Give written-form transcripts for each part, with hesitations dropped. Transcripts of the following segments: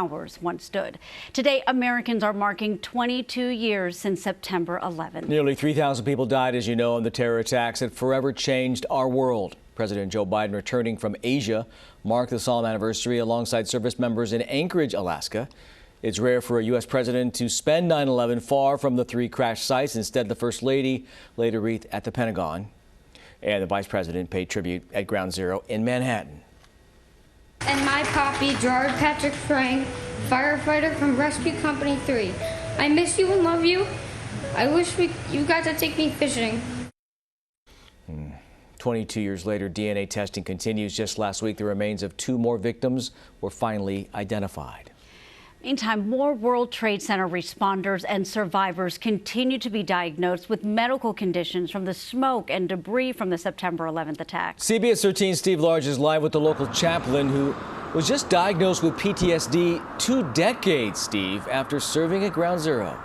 Towers once stood. Today, Americans are marking 22 years since September 11th. Nearly 3,000 people died, as you know, in the terror attacks that forever changed our world. President Joe Biden, returning from Asia, marked the solemn anniversary alongside service members in Anchorage, Alaska. It's rare for a U.S. president to spend 9/11 far from the three crash sites. Instead, the First Lady laid a wreath at the Pentagon, and the Vice President paid tribute at Ground Zero in Manhattan. And my poppy, Gerard Patrick Frank, firefighter from Rescue Company 3. I miss you and love you. I wish you got to take me fishing. 22 years later, DNA testing continues. Just last week, the remains of two more victims were finally identified. Meantime, more World Trade Center responders and survivors continue to be diagnosed with medical conditions from the smoke and debris from the September 11th attacks. CBS 13's Steve Large is live with the local chaplain who was just diagnosed with PTSD 2 decades, Steve, after serving at Ground Zero.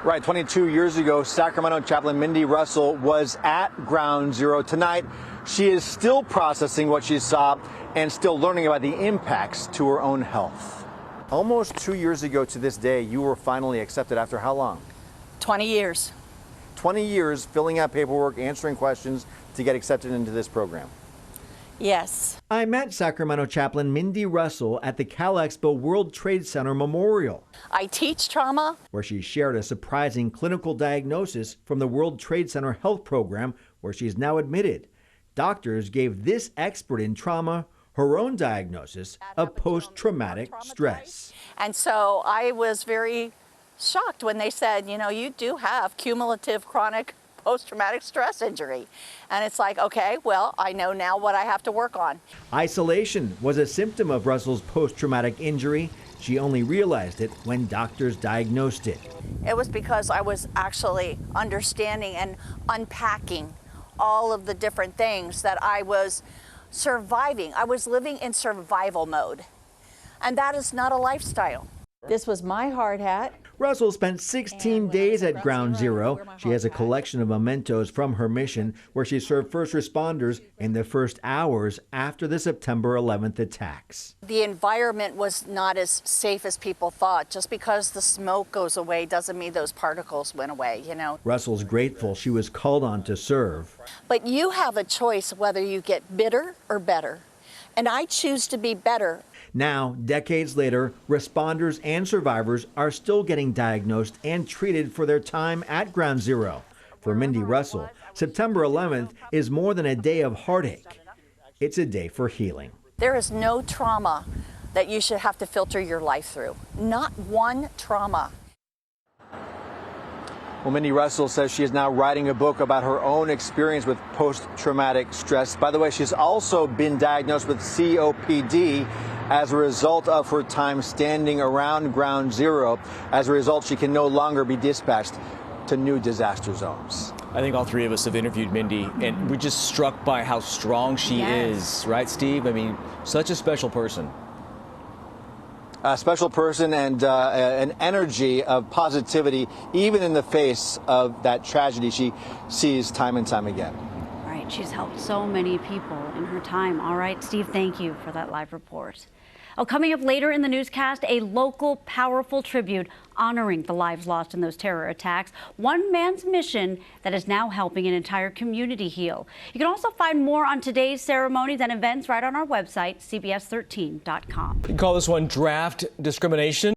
Right, 22 years ago, Sacramento chaplain Mindi Russell was at Ground Zero. Tonight, she is still processing what she saw and still learning about the impacts to her own health. Almost 2 years ago to this day, you were finally accepted after how long? 20 years. 20 years filling out paperwork, answering questions to get accepted into this program. Yes. I met Sacramento chaplain Mindi Russell at the Cal Expo World Trade Center Memorial. I teach trauma, where she shared a surprising clinical diagnosis from the World Trade Center Health Program, where she's now admitted. Doctors gave this expert in trauma her own diagnosis of post-traumatic stress. And so I was very shocked when they said, you know, you do have cumulative chronic post-traumatic stress injury. And it's like, okay, well, I know now what I have to work on. Isolation was a symptom of Russell's post-traumatic injury. She only realized it when doctors diagnosed it. It was because I was actually understanding and unpacking all of the different things that I was surviving. I was living in survival mode, and that is not a lifestyle. This was my hard hat. Russell spent 16 days at Ground Zero. She has a collection of mementos from her mission, where she served first responders in the first hours after the September 11th attacks. The environment was not as safe as people thought. Just because the smoke goes away doesn't mean those particles went away, you know. Russell's grateful she was called on to serve. But you have a choice whether you get bitter or better. And I choose to be better. Now, decades later, responders and survivors are still getting diagnosed and treated for their time at Ground Zero. For Mindi Russell, September 11th is more than a day of heartache. It's a day for healing. There is no trauma that you should have to filter your life through. Not one trauma. Well, Mindi Russell says she is now writing a book about her own experience with post-traumatic stress. By the way, she's also been diagnosed with COPD as a result of her time standing around Ground Zero. As a result, she can no longer be dispatched to new disaster zones. I think all three of us have interviewed Mindi, and we're just struck by how strong she is, right, Steve? I mean, such a special person. A special person and an energy of positivity, even in the face of that tragedy she sees time and time again. Right, she's helped so many people in her time. All right, Steve, thank you for that live report. Oh, coming up later in the newscast, a local powerful tribute honoring the lives lost in those terror attacks. One man's mission that is now helping an entire community heal. You can also find more on today's ceremonies and events right on our website, cbs13.com. You can call this one draft discrimination.